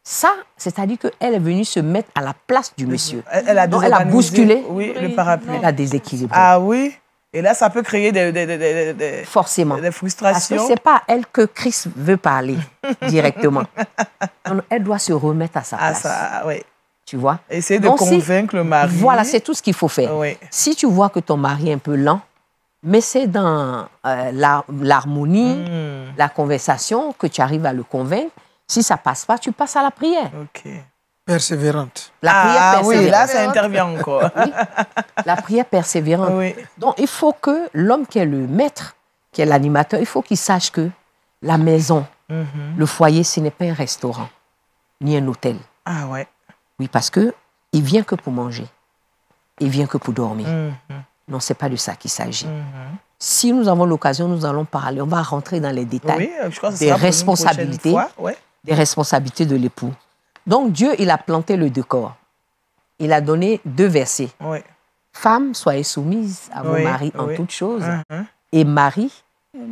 Ça, c'est-à-dire qu'elle est venue se mettre à la place du monsieur. Elle a bousculé. Oui, le parapluie. Elle a déséquilibré. Ah oui? Et là, ça peut créer des forcément. Des frustrations. Parce que ce n'est pas à elle que Christ veut parler directement. Elle doit se remettre à sa place. Ça, oui. Tu vois? Essayer de convaincre le mari. Voilà, c'est tout ce qu'il faut faire. Oui. Si tu vois que ton mari est un peu lent, mais c'est dans l'harmonie, la conversation que tu arrives à le convaincre. Si ça ne passe pas, tu passes à la prière. OK. Persévérante. La prière persévérante. Oui, là, ça intervient encore. Oui. La prière persévérante. Oui. Donc, il faut que l'homme qui est le maître, qui est l'animateur, il faut qu'il sache que la maison, le foyer, ce n'est pas un restaurant, ni un hôtel. Ah ouais. Oui, parce qu'il ne vient que pour manger. Il vient que pour dormir. Non, ce n'est pas de ça qu'il s'agit. Si nous avons l'occasion, nous allons parler. On va rentrer dans les détails des responsabilités, des responsabilités de l'époux. Donc, Dieu, il a planté le décor. Il a donné 2 versets. Oui. Femmes, soyez soumises à vos maris en toutes choses. Et maris,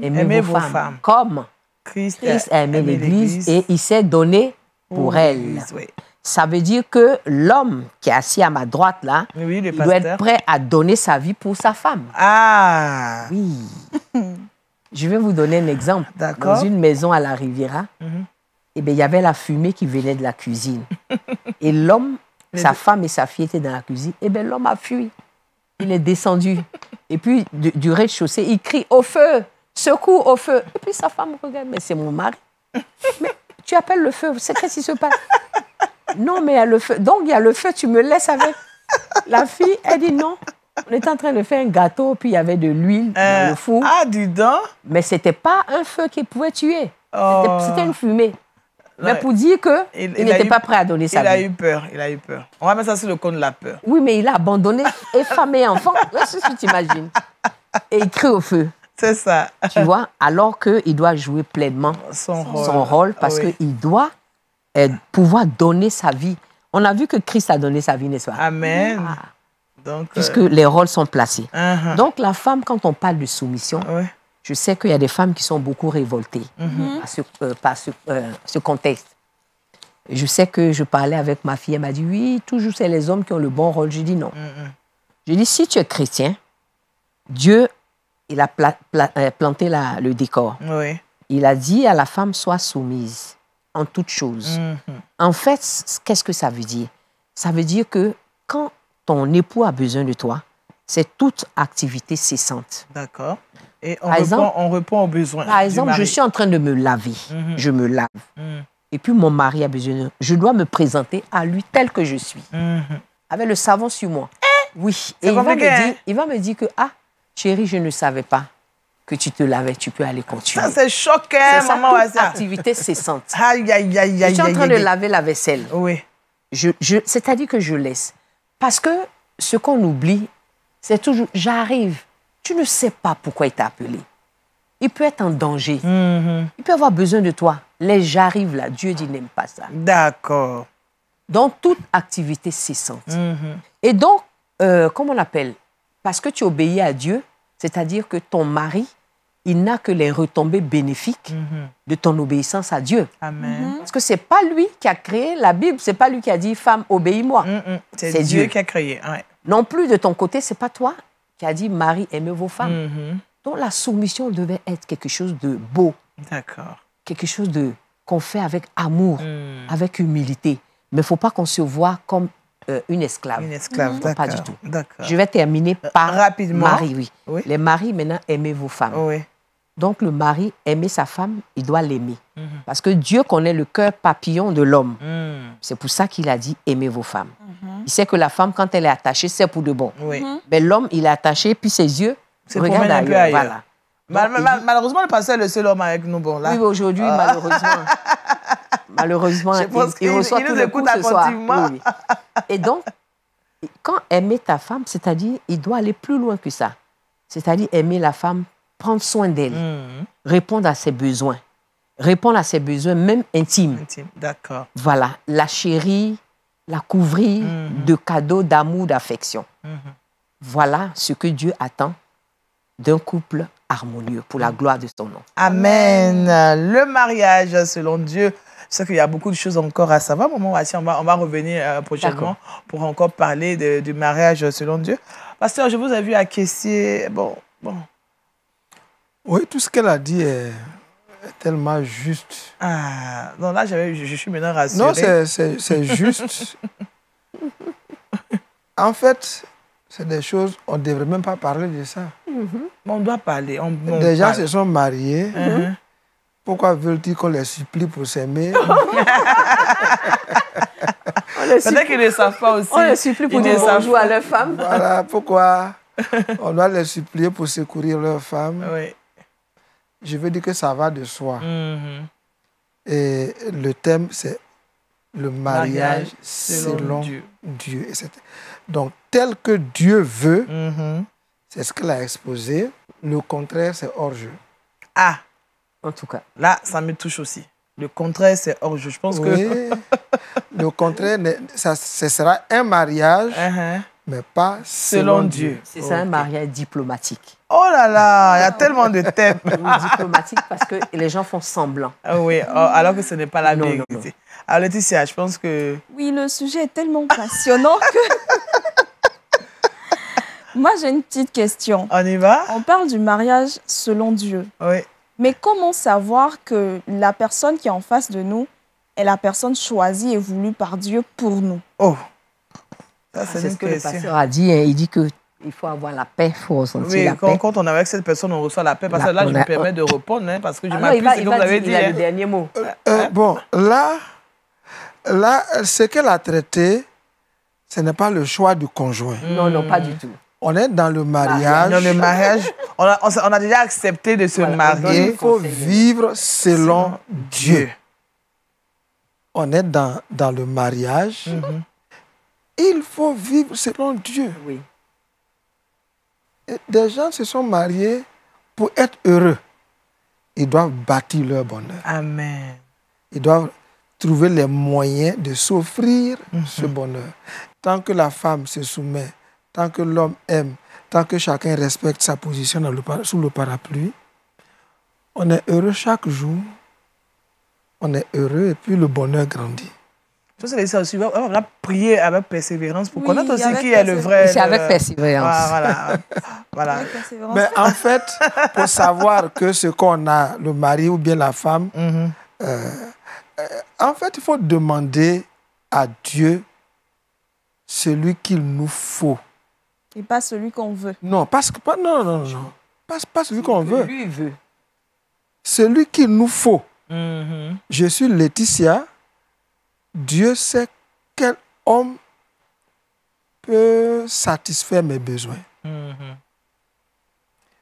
aimez vos femmes. Comme Christ a aimé l'Église et il s'est donné pour elle. Oui. Ça veut dire que l'homme qui est assis à ma droite, là, il doit être prêt à donner sa vie pour sa femme. Ah! Oui. Je vais vous donner un exemple. Dans une maison à la Riviera, eh bien, il y avait la fumée qui venait de la cuisine. Et l'homme, sa femme et sa fille étaient dans la cuisine. Eh bien, l'homme a fui. Il est descendu. Et puis, du rez-de-chaussée, il crie « Au feu! Secours au feu !» Et puis, sa femme regarde « Mais c'est mon mari. » Mais tu appelles le feu, c'est qu'est-ce qui se passe? Non, mais il y a le feu. Donc, il y a le feu, tu me laisses avec. La fille, elle dit non. On était en train de faire un gâteau, puis il y avait de l'huile dans le four. Ah, dis donc. Mais ce n'était pas un feu qui pouvait tuer. C'était une fumée. Mais pour dire qu'il n'était pas prêt à donner sa vie. Il a eu peur, il a eu peur. On va mettre ça sur le compte de la peur. Oui, mais il a abandonné et femme et enfant. C'est ce que tu imagines. Et il crie au feu. C'est ça. Tu vois, alors qu'il doit jouer pleinement son rôle parce qu'il doit pouvoir donner sa vie. On a vu que Christ a donné sa vie, n'est-ce pas? Amen. Donc, puisque les rôles sont placés. Donc, la femme, quand on parle de soumission, je sais qu'il y a des femmes qui sont beaucoup révoltées par ce contexte. Je sais que je parlais avec ma fille, elle m'a dit, oui, toujours c'est les hommes qui ont le bon rôle. Je dis non. Je dis, si tu es chrétien, Dieu, il a planté le décor. Il a dit à la femme, sois soumise en toutes choses. En fait, qu'est-ce que ça veut dire? Ça veut dire que quand ton époux a besoin de toi, c'est toute activité cessante. D'accord. Et on répond aux besoins. Par exemple, je suis en train de me laver. Je me lave. Et puis mon mari a besoin de... Je dois me présenter à lui tel que je suis. Avec le savon sur moi. Oui. Et il va me dire que, ah, chérie, je ne savais pas que tu te lavais, tu peux aller continuer. Ça, c'est choquant, maman. C'est ça, activité cessante. Aïe, aïe, aïe, aïe. Je suis en train de laver la vaisselle. Oui. C'est-à-dire que je laisse. Parce que ce qu'on oublie, c'est toujours, j'arrive. Tu ne sais pas pourquoi il t'a appelé. Il peut être en danger. Il peut avoir besoin de toi. Les j'arrive là, Dieu dit n'aime pas ça. D'accord. Donc, toute activité cessante. Et donc, comment on appelle? Parce que tu obéis à Dieu, c'est-à-dire que ton mari, il n'a que les retombées bénéfiques de ton obéissance à Dieu. Amen. Parce que ce n'est pas lui qui a créé la Bible, ce n'est pas lui qui a dit « femme, obéis-moi ». C'est Dieu qui a créé. Ouais. Non plus de ton côté, ce n'est pas toi qui a dit « mari, aimez vos femmes ». Donc la soumission devait être quelque chose de beau. D'accord. Quelque chose qu'on fait avec amour, avec humilité. Mais il ne faut pas qu'on se voie comme une esclave. Une esclave, non, pas du tout. D'accord. Je vais terminer par rapidement. Mari, oui. Les maris, maintenant, aimez vos femmes. Oui. Donc, le mari, aimer sa femme, il doit l'aimer. Parce que Dieu connaît le cœur papillon de l'homme. C'est pour ça qu'il a dit, aimez vos femmes. Il sait que la femme, quand elle est attachée, c'est pour de bon. Oui. Mais l'homme, il est attaché, puis ses yeux regardent ailleurs. Voilà. Malheureusement, le pasteur est le seul homme avec nous. Bon, là. Oui, aujourd'hui, malheureusement, il reçoit tous les coups ce soir. Oui. Et donc, quand aimer ta femme, c'est-à-dire, il doit aller plus loin que ça. C'est-à-dire aimer la femme, prendre soin d'elle, répondre à ses besoins. Répondre à ses besoins, même intimes. D'accord. Voilà, la chérir, la couvrir de cadeaux, d'amour, d'affection. voilà ce que Dieu attend d'un couple harmonieux pour la gloire de son nom. Amen. Le mariage selon Dieu. Je sais qu'il y a beaucoup de choses encore à savoir. Maman Wassia, on va revenir prochainement pour encore parler du mariage selon Dieu. Pasteur, je vous ai vu acquiescer. Bon. Oui, tout ce qu'elle a dit est tellement juste. Ah, non, là, je suis maintenant rassuré. Non, c'est juste. En fait, c'est des choses, on ne devrait même pas parler de ça. On doit parler. Des gens se sont mariés. Pourquoi veulent-ils qu'on les supplie pour s'aimer? Peut-être qu'ils ne savent pas aussi. On les supplie pour dire bonjour à leur femme. Voilà, pourquoi on doit les supplier pour secourir leur femme. Oui. Je veux dire que ça va de soi. Et le thème, c'est le mariage selon Dieu. Donc, tel que Dieu veut, c'est ce qu'elle a exposé. Le contraire, c'est hors-jeu. Ah! En tout cas. Là, ça me touche aussi. Le contraire, c'est hors-jeu. Je pense que... Le contraire, ce sera un mariage, mais pas selon Dieu. C'est ça, un mariage diplomatique. Oh là là, il y a tellement de thèmes. Diplomatique parce que les gens font semblant. Oui, alors que ce n'est pas la vérité. Non. Alors Laetitia, je pense que... Oui, le sujet est tellement passionnant que... Moi, j'ai une petite question. On y va? On parle du mariage selon Dieu. Oui. Mais comment savoir que la personne qui est en face de nous est la personne choisie et voulue par Dieu pour nous? Oh, c'est ce que le pasteur a dit. Hein. Il dit qu'il faut avoir la paix, il faut ressentir la paix. Quand on est avec cette personne, on reçoit la paix. Parce que là, je me permets de répondre, hein, parce que je m'appuie sur ce que vous avez dit. Il a le dernier mot. Bon, là, ce qu'elle a traité, ce n'est pas le choix du conjoint. Non, pas du tout. On est dans le mariage. Dans le mariage, on a déjà accepté de se marier. Il faut vivre selon Dieu. On est dans le mariage. Il faut vivre selon Dieu. Oui. Et des gens se sont mariés pour être heureux. Ils doivent bâtir leur bonheur. Amen. Ils doivent trouver les moyens de s'offrir ce bonheur. Tant que la femme se soumet, tant que l'homme aime, tant que chacun respecte sa position sous le parapluie, on est heureux chaque jour. On est heureux et puis le bonheur grandit. On va prier avec persévérance pour connaître aussi qui est le vrai. C'est avec persévérance. Voilà. Mais en fait, pour savoir que ce qu'on a, le mari ou bien la femme, en fait, il faut demander à Dieu celui qu'il nous faut. Et pas celui qu'on veut. Non, pas celui qu'on veut. Lui veut. Celui qu'il nous faut. Je suis Laetitia. Dieu sait quel homme peut satisfaire mes besoins.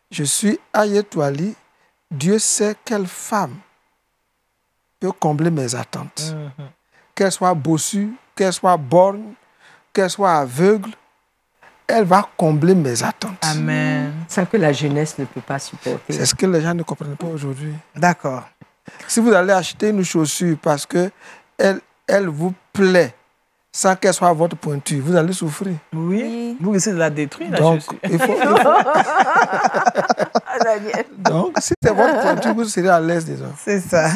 Je suis Ayetouali. Dieu sait quelle femme peut combler mes attentes. Qu'elle soit bossue, qu'elle soit borgne, qu'elle soit aveugle, elle va combler mes attentes. Amen. Sans que la jeunesse ne peut pas supporter. C'est ce que les gens ne comprennent pas aujourd'hui. D'accord. Si vous allez acheter une chaussure parce que elle vous plaît, sans qu'elle soit votre pointure, vous allez souffrir. Oui. Vous essayez de la détruire, la chaussure. Donc, si c'est votre pointure, vous serez à l'aise déjà. C'est ça.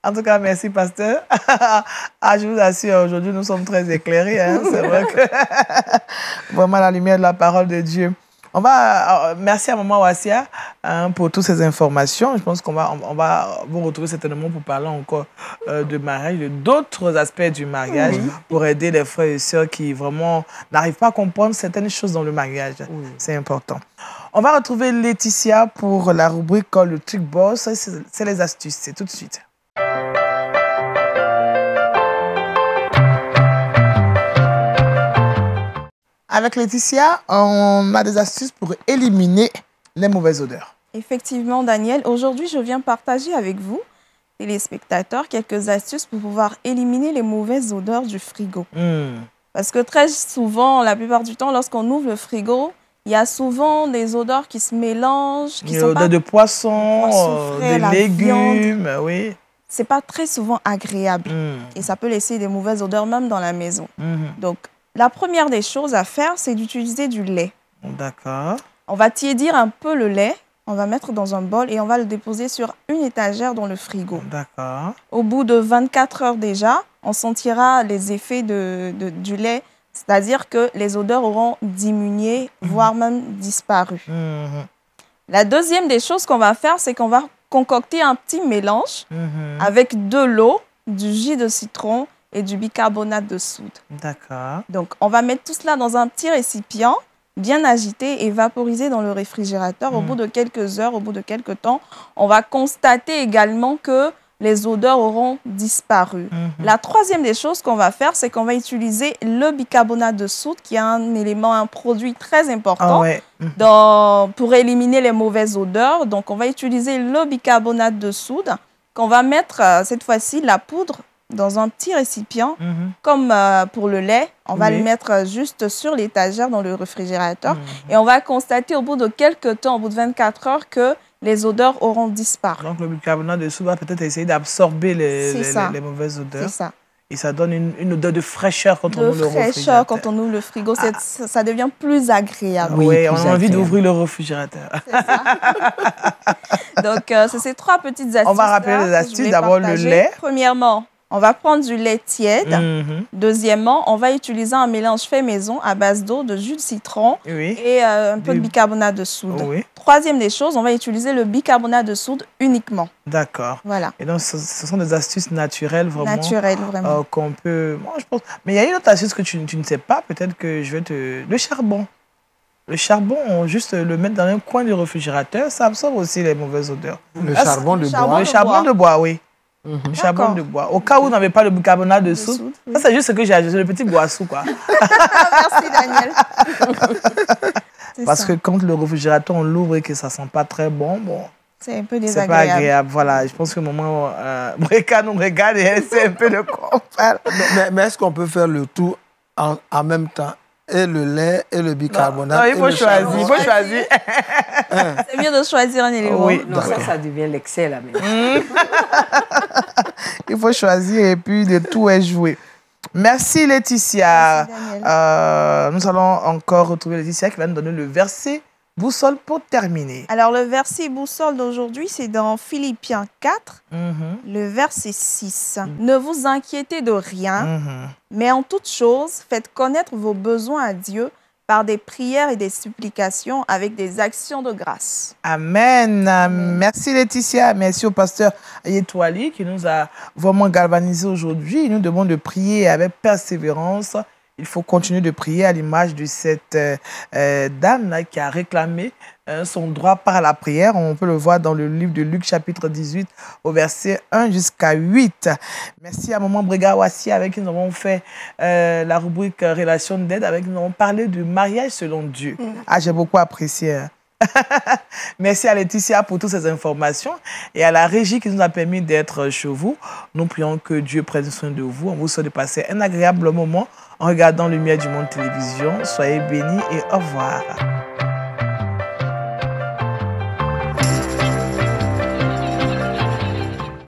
En tout cas, merci, pasteur. Je vous assure, aujourd'hui, nous sommes très éclairés. Hein. C'est vrai que vraiment la lumière de la parole de Dieu. Merci à Maman Wassia pour toutes ces informations. Je pense qu'on va vous retrouver certainement pour parler encore de mariage, de d'autres aspects du mariage, pour aider les frères et sœurs qui vraiment n'arrivent pas à comprendre certaines choses dans le mariage. C'est important. On va retrouver Laetitia pour la rubrique Le Truc Boss. C'est les astuces. C'est tout de suite. Avec Laetitia, on a des astuces pour éliminer les mauvaises odeurs. Effectivement, Daniel. Aujourd'hui, je viens partager avec vous, téléspectateurs, quelques astuces pour pouvoir éliminer les mauvaises odeurs du frigo. Parce que très souvent, la plupart du temps, lorsqu'on ouvre le frigo, il y a souvent des odeurs qui se mélangent. Des odeurs de poisson, des légumes, oui. C'est pas très souvent agréable. Et ça peut laisser des mauvaises odeurs même dans la maison. Donc, la première des choses à faire, c'est d'utiliser du lait. D'accord. On va tiédir un peu le lait. On va mettre dans un bol et on va le déposer sur une étagère dans le frigo. D'accord. Au bout de 24 heures déjà, on sentira les effets du lait, c'est-à-dire que les odeurs auront diminué, voire même disparu. La deuxième des choses qu'on va faire, c'est qu'on va concocter un petit mélange avec de l'eau, du jus de citron et du bicarbonate de soude. D'accord. Donc, on va mettre tout cela dans un petit récipient, bien agité et vaporisé dans le réfrigérateur. Au bout de quelques heures, au bout de quelques temps, on va constater également que les odeurs auront disparu. La troisième des choses qu'on va faire, c'est qu'on va utiliser le bicarbonate de soude, qui est un élément, un produit très important pour éliminer les mauvaises odeurs. Donc, on va utiliser le bicarbonate de soude, qu'on va mettre cette fois-ci la poudre dans un petit récipient, comme pour le lait. On va le mettre juste sur l'étagère dans le réfrigérateur. Et on va constater au bout de quelques temps, au bout de 24 heures, que les odeurs auront disparu. Donc, le bicarbonate de soude va peut-être essayer d'absorber les mauvaises odeurs. C'est ça. Et ça donne une odeur de fraîcheur quand on ouvre le réfrigérateur. De fraîcheur quand on ouvre le frigo. Ça devient plus agréable. Oui, on a envie d'ouvrir le réfrigérateur. C'est ça. Donc, c'est ces trois petites astuces. On va rappeler les astuces. D'abord, le lait. Premièrement, on va prendre du lait tiède. Deuxièmement, on va utiliser un mélange fait maison à base d'eau, de jus de citron et un peu de bicarbonate de soude. Troisième des choses, on va utiliser le bicarbonate de soude uniquement. D'accord. Voilà. Et donc, ce sont des astuces naturelles, vraiment. Naturelles, vraiment. Qu'on peut... Moi, je pense... Mais il y a une autre astuce que tu ne sais pas. Peut-être que je vais te... Le charbon. Le charbon, on juste le mettre dans un coin du réfrigérateur, ça absorbe aussi les mauvaises odeurs. Le charbon de bois. Le charbon de bois, oui. Le charbon de bois. Au cas où vous n'avez pas le bicarbonate de soude, ça c'est juste ce que j'ai ajouté, le petit boisseau, quoi. Merci, Daniel. Parce que quand le réfrigérateur, on l'ouvre et que ça ne sent pas très bon, c'est un peu désagréable. C'est pas agréable, voilà. Je pense que le moment où Breka nous regarde et elle sait un peu de quoi on parle. Mais est-ce qu'on peut faire le tout en même temps? Et le lait et le bicarbonate. Non, il faut choisir. Il faut choisir. C'est mieux de choisir un élément. Oui, non, ça devient l'excès là. Il faut choisir et puis le tout est joué. Merci Laetitia. Merci, nous allons encore retrouver Laetitia qui va nous donner le verset boussole pour terminer. Alors le verset boussole d'aujourd'hui, c'est dans Philippiens 4, le verset 6. Ne vous inquiétez de rien, mais en toute chose, faites connaître vos besoins à Dieu par des prières et des supplications avec des actions de grâce. Amen. Merci Laetitia. Merci au pasteur Ayetouali qui nous a vraiment galvanisé aujourd'hui. Il nous demande de prier avec persévérance. Il faut continuer de prier à l'image de cette dame-là qui a réclamé son droit par la prière. On peut le voir dans le livre de Luc, chapitre 18, au verset 1 jusqu'à 8. Merci à Maman Brega-Wassi avec qui nous avons fait la rubrique Relations d'aide, avec qui nous avons parlé du mariage selon Dieu. Ah, j'ai beaucoup apprécié. Merci à Laetitia pour toutes ces informations et à la régie qui nous a permis d'être chez vous. Nous prions que Dieu prenne soin de vous. On vous souhaite de passer un agréable moment en regardant Lumière du Monde Télévision. Soyez bénis et au revoir.